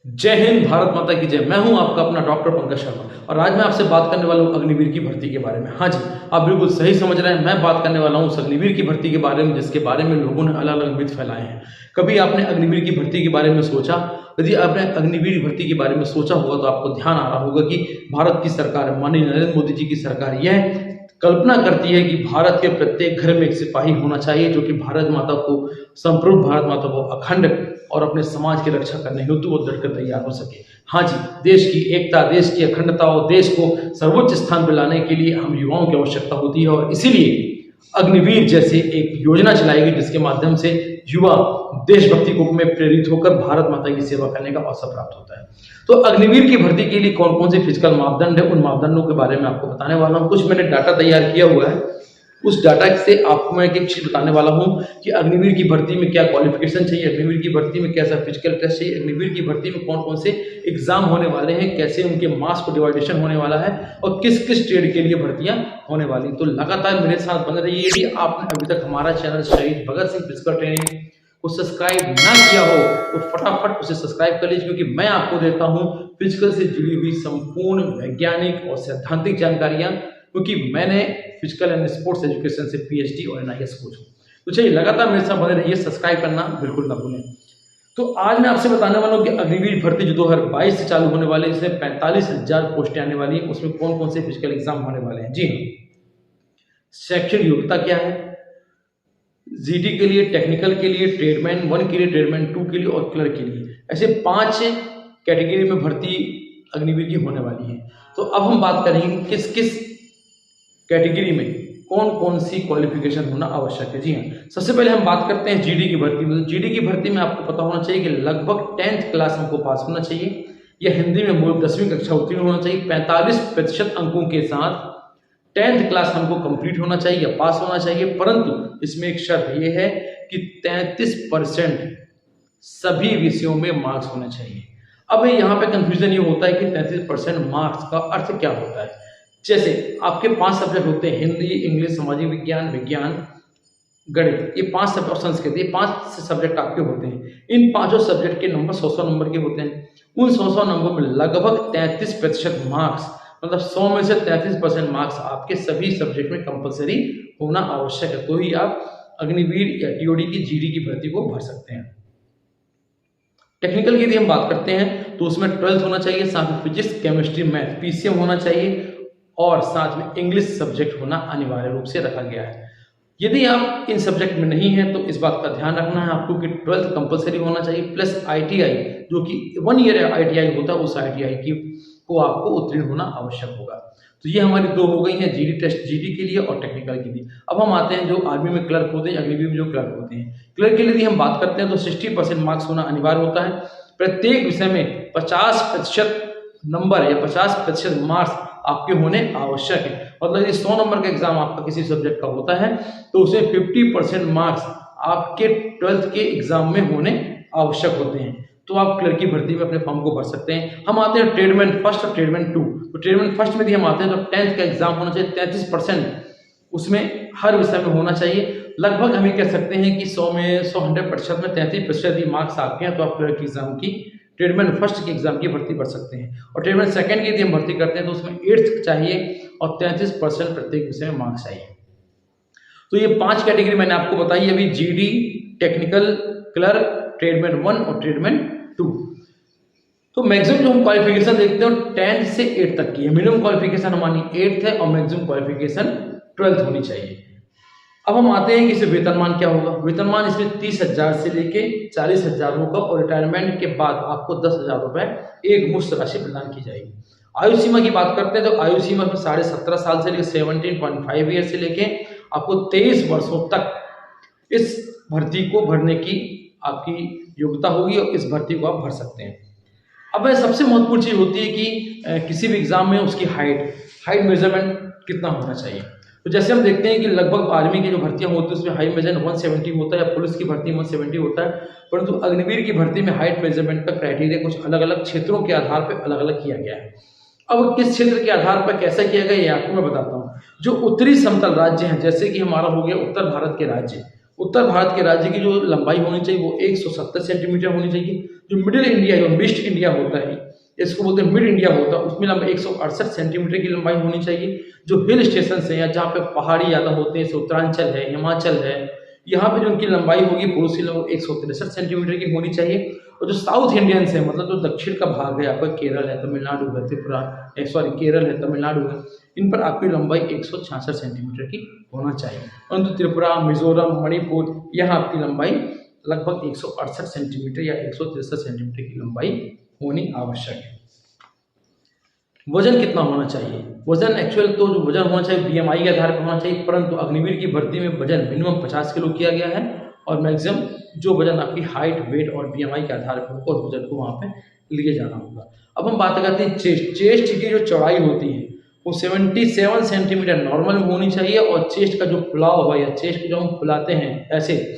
जय हिंद, भारत माता की जय। मैं हूं आपका अपना डॉक्टर पंकज शर्मा और आज मैं आपसे बात करने वाला हूं अग्निवीर की भर्ती के बारे में। हाँ जी, आप बिल्कुल सही समझ रहे हैं। मैं बात करने वाला हूं उस अग्निवीर की भर्ती के बारे में जिसके बारे में लोगों ने अलग अलग मिथ फैलाए हैं। कभी आपने अग्निवीर की भर्ती के बारे में सोचा? यदि आपने अग्निवीर भर्ती के बारे में सोचा होगा तो आपको ध्यान आ रहा होगा कि भारत की सरकार, माननीय नरेंद्र मोदी जी की सरकार, यह कल्पना करती है कि भारत के प्रत्येक घर में एक सिपाही होना चाहिए जो कि भारत माता को, संपूर्ण भारत माता को अखंड और अपने समाज की रक्षा करने हेतु वो डटकर तैयार हो सके। हाँ जी, देश की एकता, देश की अखंडता और देश को सर्वोच्च स्थान पर लाने के लिए हम युवाओं की आवश्यकता होती है और इसीलिए अग्निवीर जैसे एक योजना चलाई गई जिसके माध्यम से युवा देशभक्ति को में प्रेरित होकर भारत माता की सेवा करने का अवसर प्राप्त होता है। तो अग्निवीर की भर्ती के लिए कौन कौन से फिजिकल मापदंड है, उन मापदंडों के बारे में आपको बताने वाला हूँ। कुछ मैंने डाटा तैयार किया हुआ है, उस डाटा से आपको मैं एक चीज बताने वाला हूँ कि अग्निवीर की भर्ती में क्या क्वालिफिकेशन चाहिए, अग्निवीर की भर्ती में कैसा फिजिकल टेस्ट चाहिए, अग्निवीर की भर्ती में कौन कौन से एग्जाम होने वाले हैं, कैसे उनके मार्क्स को डिवाइडेशन होने वाला है और किस किस ट्रेड के लिए भर्तियां होने वाली। तो लगातार मेरे साथ बने रहिए। यदि आपने अभी तक हमारा चैनल शहीद भगत सिंह फिजिकल ट्रेनिंग को सब्सक्राइब ना किया हो तो फटाफट उसे सब्सक्राइब कर लीजिए, क्योंकि मैं आपको देता हूं फिजिकल से जुड़ी हुई संपूर्ण वैज्ञानिक और सैद्धांतिक जानकारियां, क्योंकि मैंने फिजिकल एंड स्पोर्ट्स एजुकेशन से पीएचडी और एनआईएस कोच हूं। तो चलिए लगातार मेरे साथ बने रहिए, सब्सक्राइब करना बिल्कुल ना भूलें। तो आज मैं आपसे बताने वाला हूं कि अग्निवीर भर्ती जो 2022 से चालू होने वाली है, जिसमें 45,000 पोस्टें आने वाली हैं, उसमें कौन कौन से फिजिकल एग्जाम होने वाले हैं। जी हाँ, शैक्षणिक योग्यता क्या है, जीडी के लिए, टेक्निकल के लिए, ट्रेडमैन 1 के लिए, ट्रेडमैन 2 के लिए और क्लर्क के लिए, ऐसे 5 कैटेगरी में भर्ती अग्निवीर की होने वाली है। तो अब हम बात करेंगे किस किस कैटेगरी में कौन कौन सी क्वालिफिकेशन होना आवश्यक है। जी हाँ, सबसे पहले हम बात करते हैं जीडी की भर्ती में। जीडी की भर्ती में आपको पता होना चाहिए कि लगभग 10th क्लास हमको पास होना चाहिए या हिंदी में 10वीं कक्षा उत्तीर्ण होना चाहिए। 45% अंकों के साथ 10th क्लास हमको कंप्लीट होना चाहिए या पास होना चाहिए, परंतु इसमें एक शर्त यह है कि 33% सभी विषयों में मार्क्स होने चाहिए। अब यहाँ पे कंफ्यूजन ये होता है कि 33% मार्क्स का अर्थ क्या होता है। जैसे आपके 5 सब्जेक्ट होते हैं, हिंदी, इंग्लिश, सामाजिक विज्ञान, विज्ञान, गणित, ये 5 सब्जेक्ट और संस्कृत, ये 5 सब्जेक्ट आपके होते हैं। इन 5 सब्जेक्ट के नंबर 100 नंबर के होते हैं। उन 100 नंबर में लगभग 33% मार्क्स, मतलब 100 में से 33% मार्क्स आपके सभी सब्जेक्ट में कंपलसरी होना आवश्यक है, तो ही आप अग्निवीर या टीओडी की जीडी की भर्ती को भर सकते हैं। टेक्निकल की यदि हम बात करते हैं तो उसमें 12th होना चाहिए, साथ में फिजिक्स, केमिस्ट्री, मैथ, पीसीएम होना चाहिए और साथ में इंग्लिश सब्जेक्ट होना अनिवार्य रूप से रखा गया है। यदि आप इन सब्जेक्ट में नहीं हैं तो इस बात का ध्यान रखना है आपको कि 12th कंपलसरी होना चाहिए, प्लस आईटीआई जो कि 1 ईयर आईटीआई होता है, उस आईटीआई की को आपको उत्तीर्ण होना आवश्यक होगा। तो ये हमारी 2 हो गई हैं, जीडी टेस्ट जीडी के लिए और टेक्निकल के लिए। अब हम आते हैं जो आर्मी में क्लर्क होते हैं, अग्निवीर में जो क्लर्क होते हैं। क्लर्क के लिए यदि हम बात करते हैं तो 60% मार्क्स होना अनिवार्य होता है। प्रत्येक विषय में 50% नंबर या 50% मार्क्स आपके होने आवश्यक है। मतलब यदि 100 नंबर का एग्जाम आपका किसी सब्जेक्ट का होता है तो उसमें 50% मार्क्स आपके 12th के एग्जाम में होने आवश्यक होते हैं, तो आप क्लर्क की भर्ती में अपने फॉर्म को भर सकते हैं। हम आते हैं ट्रेडमैन फर्स्ट और ट्रेडमैन 2। तो ट्रेडमैन फर्स्ट में भी हम आते हैं तो 10th का एग्जाम होना चाहिए, 33% उसमें हर विषय में होना चाहिए। लगभग हम ये कह सकते हैं कि 100% में 33% ही मार्क्स आपके हैं तो आप क्लर्क एग्जाम की, ट्रेडमैन फर्स्ट के एग्जाम की भर्ती भर सकते हैं। और ट्रेडमैन सेकंड की यदि हम भर्ती करते हैं तो उसमें 8th चाहिए और 33% प्रत्येक विषय में मार्क्स चाहिए। तो ये 5 कैटेगरी मैंने आपको बताई अभी, जीडी, टेक्निकल, क्लर्क, ट्रेडमैन 1 और ट्रेडमैन 2। तो मैक्सिमम जो हम क्वालिफिकेशन देखते हैं 10th से 8th तक की है। मिनिमम क्वालिफिकेशन हमारी 8th है और मैक्सिमम क्वालिफिकेशन 12th होनी चाहिए। अब हम आते हैं कि इसमें वेतनमान क्या होगा। वेतनमान इसमें 30,000 से लेके 40,000 होगा और रिटायरमेंट के बाद आपको 10,000 रुपए एक मुश्त राशि प्रदान की जाएगी। आयु सीमा की बात करते हैं तो आयु सीमा में 17.5 साल से लेकर 17.5 ईयर से लेके आपको 23 वर्षों तक इस भर्ती को भरने की आपकी योग्यता होगी और इस भर्ती को आप भर सकते हैं। अब सबसे महत्वपूर्ण चीज होती है कि किसी भी एग्जाम में उसकी हाइट मेजरमेंट कितना होना चाहिए। तो जैसे हम देखते हैं कि लगभग आर्मी की जो भर्तियां होती है उसमें हाइट मेजरमेंट 170 होता है या पुलिस की भर्ती 170 होता है, परंतु अग्निवीर की भर्ती में हाइट मेजरमेंट का क्राइटेरिया कुछ अलग अलग क्षेत्रों के आधार पर अलग अलग किया गया है। अब किस क्षेत्र के आधार पर कैसा किया गया ये आपको मैं बताता हूँ। जो उत्तरी समतल राज्य हैं, जैसे कि हमारा हो गया उत्तर भारत के राज्य, उत्तर भारत के राज्य की जो लंबाई होनी चाहिए वो 170 सेंटीमीटर होनी चाहिए। जो मिडिल इंडिया, जो मिस्ट इंडिया होता है, इसको बोलते हैं मिड इंडिया होता है, उसमें लंबाई 168 सेंटीमीटर की लंबाई होनी चाहिए। जो हिल स्टेशन है या जहाँ पे पहाड़ी ज़्यादा होते हैं, जैसे उत्तरांचल है, हिमाचल है, यहाँ पे जो उनकी लंबाई होगी पुरुष की लगभग 163 सेंटीमीटर की होनी चाहिए। और जो साउथ इंडियंस है, मतलब जो दक्षिण का भाग है, आपका केरल है, तमिलनाडु है, त्रिपुरा, सॉरी केरल है, तमिलनाडु है, इन पर आपकी लंबाई 166 सेंटीमीटर की होना चाहिए। परंतु त्रिपुरा, मिजोरम, मणिपुर, यहाँ आपकी लंबाई लगभग 168 सेंटीमीटर या 163 सेंटीमीटर की लंबाई होनी आवश्यक है। वजन कितना होना चाहिए? वजन एक्चुअल तो जो वजन होना चाहिए बीएमआई के आधार पर होना चाहिए, परंतु अग्निवीर की भर्ती में वजन मिनिमम 50 किलो किया गया है और मैक्सिमम जो वजन आपकी हाइट, वेट और बीएमआई के आधार पर होगा, उस वजन को वहाँ पे लिए जाना होगा। अब हम बात करते हैं चेस्ट। चेस्ट की जो चौड़ाई होती है वो 77 सेंटीमीटर नॉर्मल में होनी चाहिए और चेस्ट का जो फुलाव हुआ या चेस्ट को जो हम फुलाते हैं ऐसे,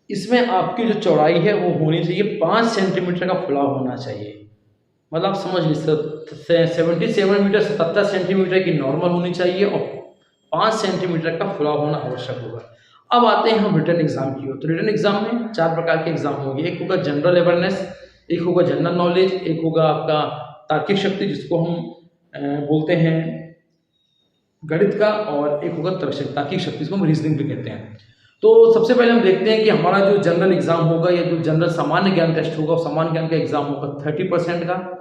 इसमें आपकी जो चौड़ाई है वो होनी चाहिए 5 सेंटीमीटर का फुलाव होना चाहिए। मतलब आप समझ लीजिए 77 मीटर 77 सेंटीमीटर की नॉर्मल होनी चाहिए और 5 सेंटीमीटर का फुलाव होना आवश्यक होगा। अब आते हैं हम रिटन एग्जाम की ओर। तो रिटन एग्जाम में 4 प्रकार के एग्जाम होंगे। एक होगा जनरल अवेयरनेस, एक होगा जनरल नॉलेज, एक होगा आपका तार्किक शक्ति जिसको हम बोलते हैं गणित का, और एक होगा तार्किक शक्ति जिसको हम रीजनिंग भी कहते हैं। तो सबसे पहले हम देखते हैं कि हमारा जो जनरल एग्जाम होगा या जो जनरल सामान्य ज्ञान टेस्ट होगा, सामान्य ज्ञान का एग्जाम होगा 30% का।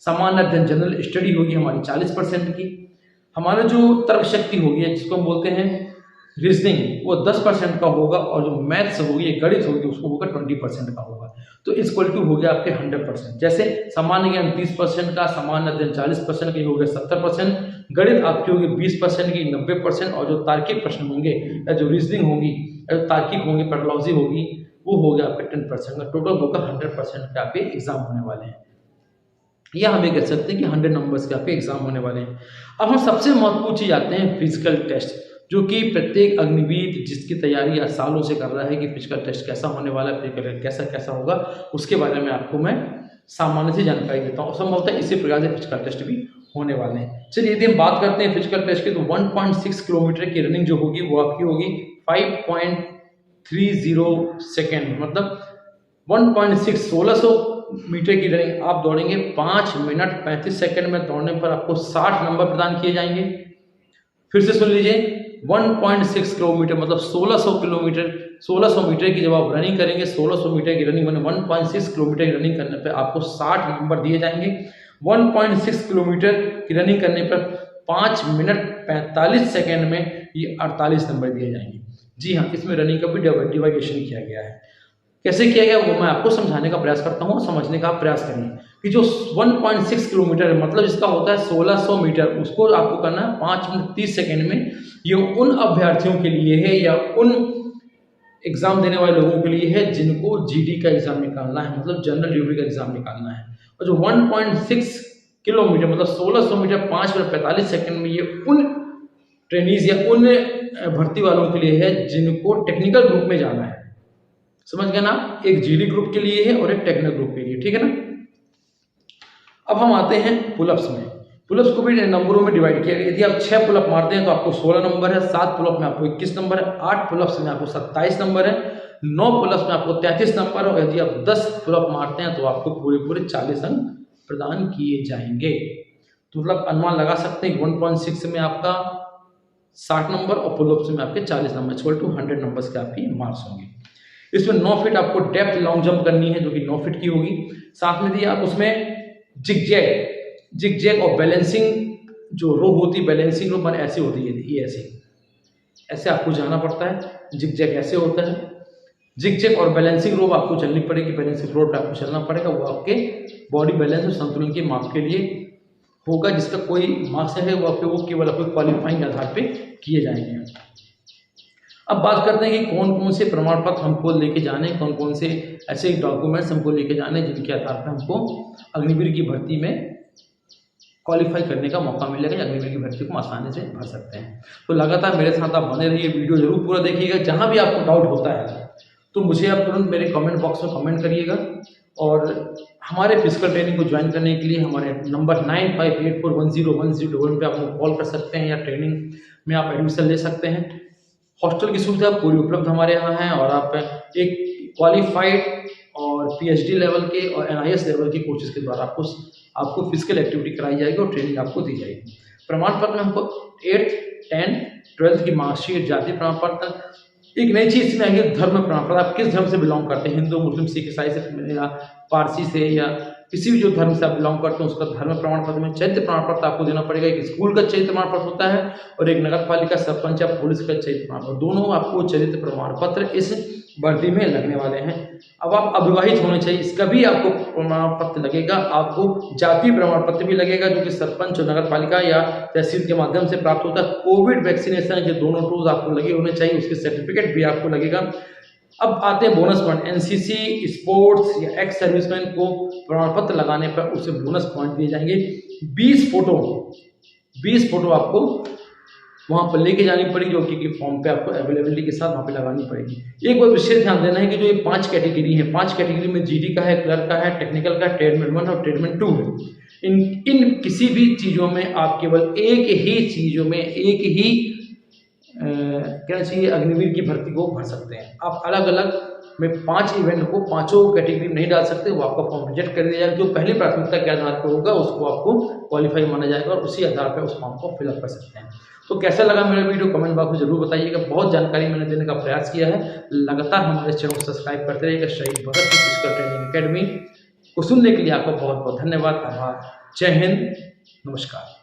सामान्य अध्ययन जनरल स्टडी होगी हमारी 40% की। हमारा जो तर्क शक्ति होगी जिसको हम बोलते हैं रीजनिंग, वो 10% का होगा और जो मैथ्स होगी, गणित होगी, उसको होगा 20% का होगा। तो इक्वल टू हो गया आपके 100%। जैसे सामान्य ज्ञान 30% का, सामान्य अध्ययन 40% की हो गया 70%, गणित आपकी होगी 20% की 90%, और जो तार्किक प्रश्न होंगे या जो रीजनिंग होगी या तार्किक होंगे, पेडोलॉजी होगी, वो हो गया आपके 10% का। टोटल होगा 100% के आपके एग्जाम होने वाले हैं, या हम ये कह सकते हैं कि 100 नंबर्स के आपके एग्जाम होने वाले हैं। अब हम सबसे महत्वपूर्ण चीज आते हैं फिजिकल टेस्ट, जो कि प्रत्येक अग्निवीर जिसकी तैयारी आज सालों से कर रहा है कि फिजिकल टेस्ट कैसा होने वाला है, फिजिकल कैसा कैसा होगा, उसके बारे में आपको मैं सामान्य से जानकारी देता हूँ। संभवतः इसी प्रकार से फिजिकल टेस्ट भी होने वाले हैं। चलिए यदि हम बात करते हैं फिजिकल टेस्ट की, तो 1.6 किलोमीटर की रनिंग जो होगी वो आपकी होगी 5.30 सेकेंड, मतलब 1600 मीटर की रनिंग आप दौड़ेंगे। 5 मिनट 35 सेकंड में दौड़ने पर आपको 60 नंबर प्रदान किए जाएंगे। फिर से सुन लीजिए, 1.6 किलोमीटर मतलब 1600 मीटर की जब आप रनिंग करेंगे, 1600 मीटर की रनिंग मैंने 1.6 किलोमीटर की रनिंग करने पर आपको 60 नंबर दिए जाएंगे। 1.6 किलोमीटर की रनिंग करने पर 5 मिनट 45 सेकंड में ये 48 नंबर दिए जाएंगे। जी हाँ, इसमें रनिंग का भी डिवाइडेशन किया गया है। कैसे किया गया वो मैं आपको समझाने का प्रयास करता हूँ, समझने का प्रयास करिए कि जो 1.6 किलोमीटर है, मतलब जिसका होता है 1600 मीटर, उसको आपको करना है 5 मिनट 30 सेकंड में। ये उन अभ्यर्थियों के लिए है या उन एग्जाम देने वाले लोगों के लिए है जिनको जीडी का एग्जाम निकालना है, मतलब जनरल ड्यूटी का एग्जाम निकालना है। और जो 1.6 किलोमीटर मतलब 1600 मीटर 5 मिनट 45 सेकंड में, ये उन ट्रेनीज या उन भर्ती वालों के लिए है जिनको टेक्निकल ग्रुप में जाना है। समझ गए ना? एक जीडी ग्रुप के लिए है और एक टेक्निकल ग्रुप के लिए, ठीक है ना? अब हम आते हैं पुलअप्स में। पुलअप्स को भी नंबरों में डिवाइड किया गया। यदि आप 6 पुलअप मारते हैं तो आपको 16 नंबर है, 7 पुलअप में आपको 21 नंबर है, 8 पुलअप्स में आपको 27 नंबर है, 9 पुलअप्स में आपको 33 नंबर है, और यदि आप 10 पुलअप मारते हैं तो आपको पूरे 40 अंक प्रदान किए जाएंगे। तो मतलब अनुमान लगा सकते हैं कि 1.6 में आपका 60 नंबर और पुलअप्स में आपके 40 नंबर, इक्वल टू 100 नंबर्स के आपके मार्क्स होंगे। इसमें 9 फीट आपको डेप्थ लॉन्ग जंप करनी है जो कि 9 फीट की होगी। साथ में दिया आप उसमें जिग-जैग और बैलेंसिंग जो रो होती है, बैलेंसिंग रो मैंने ऐसी होती है, ये ऐसे आपको जाना पड़ता है। जिग-जैग ऐसे होता है। जिग-जैग और बैलेंसिंग रो आपको चलनी पड़ेगी, बैलेंसिंग रोड पर आपको चलना पड़ेगा। वो आपके बॉडी बैलेंस और संतुलन के माप के लिए होगा। जिसका कोई मार्क्स है वो आपके, वो केवल आपको क्वालिफाइंग आधार पे किए जाएंगे। अब बात करते हैं कि कौन कौन से प्रमाण पत्र हमको लेके जाने, कौन कौन से ऐसे डॉक्यूमेंट्स हमको लेके जाने जिनके आधार पर हमको अग्निवीर की भर्ती में क्वालिफाई करने का मौका मिलेगा, अग्निवीर की भर्ती को आसानी से भर सकते हैं। तो लगातार मेरे साथ आप बने रहिए, वीडियो जरूर पूरा देखिएगा। जहाँ भी आपको डाउट होता है तो मुझे आप तुरंत मेरे कमेंट बॉक्स में कमेंट करिएगा। और हमारे फिजिकल ट्रेनिंग को ज्वाइन करने के लिए हमारे नंबर 9584101021 पे आप कॉल कर सकते हैं, या ट्रेनिंग में आप एडमिशन ले सकते हैं। हॉस्टल की सुविधा पूरी उपलब्ध हमारे यहाँ है और आप एक क्वालिफाइड और पीएचडी लेवल के और एनआईएस लेवल की कोर्सेज के द्वारा आपको फिजिकल एक्टिविटी कराई जाएगी और ट्रेनिंग आपको दी जाएगी। प्रमाण पत्र में हमको 8th 10th 12th की मार्कशीट, जाति प्रमाण पत्र, एक नई चीज इसमें आएगी धर्म प्रमाण पत्र। आप किस धर्म से बिलोंग करते हैं, हिंदू, मुस्लिम, सिख, ईसाई से या पारसी से या किसी भी जो धर्म से आप बिलोंग करते हैं उसका धर्म प्रमाण पत्र में। चरित्र प्रमाण पत्र आपको देना पड़ेगा। एक स्कूल का चरित्र प्रमाण पत्र होता है और एक नगर पालिका, सरपंच या पुलिस का चरित्र प्रमाण पत्र, दोनों आपको चरित्र प्रमाण पत्र इस वर्दी में लगने वाले हैं। अब आप अविवाहित होने चाहिए, इसका भी आपको प्रमाण पत्र लगेगा। आपको जाति प्रमाण पत्र भी लगेगा जो कि सरपंच और नगर पालिका या तहसील के माध्यम से प्राप्त होता है। कोविड वैक्सीनेशन के दोनों डोज आपको लगे होने चाहिए, उसके सर्टिफिकेट भी आपको लगेगा। अब आते हैं बोनस पॉइंट। एनसीसी, स्पोर्ट्स या एक्स सर्विसमैन को प्रमाण पत्र लगाने पर उसे बोनस पॉइंट दिए जाएंगे। 20 फोटो आपको वहाँ पर लेके जानी पड़ेगी जो कि फॉर्म पे आपको अवेलेबिलिटी के साथ वहाँ पे लगानी पड़ेगी। एक बार विशेष ध्यान देना है कि जो ये 5 कैटेगरी है, 5 कैटेगरी में जीडी का है, क्लर्क का है, टेक्निकल का, ट्रेडमैन 1 और ट्रेडमैन 2 है। इन किसी भी चीज़ों में आप केवल एक ही क्या चाहिए, अग्निवीर की भर्ती को भर सकते हैं। आप अलग अलग में 5 इवेंट को 5 कैटेगरी में नहीं डाल सकते, वो आपका फॉर्म रिजेक्ट कर दिया जाएगा। जो पहली प्राथमिकता के आधार पर होगा उसको आपको क्वालिफाई माना जाएगा और उसी आधार पर उस फॉर्म को फिलअप कर सकते हैं। तो कैसा लगा मेरा वीडियो कमेंट बॉक्स में जरूर बताइएगा। बहुत जानकारी मैंने देने का प्रयास किया है। लगातार हमारे चैनल को सब्सक्राइब करते रहिएगा। शहीद Bhagat Singh physical training academy को सुनने के लिए आपका बहुत बहुत धन्यवाद, आभार। जय हिंद, नमस्कार।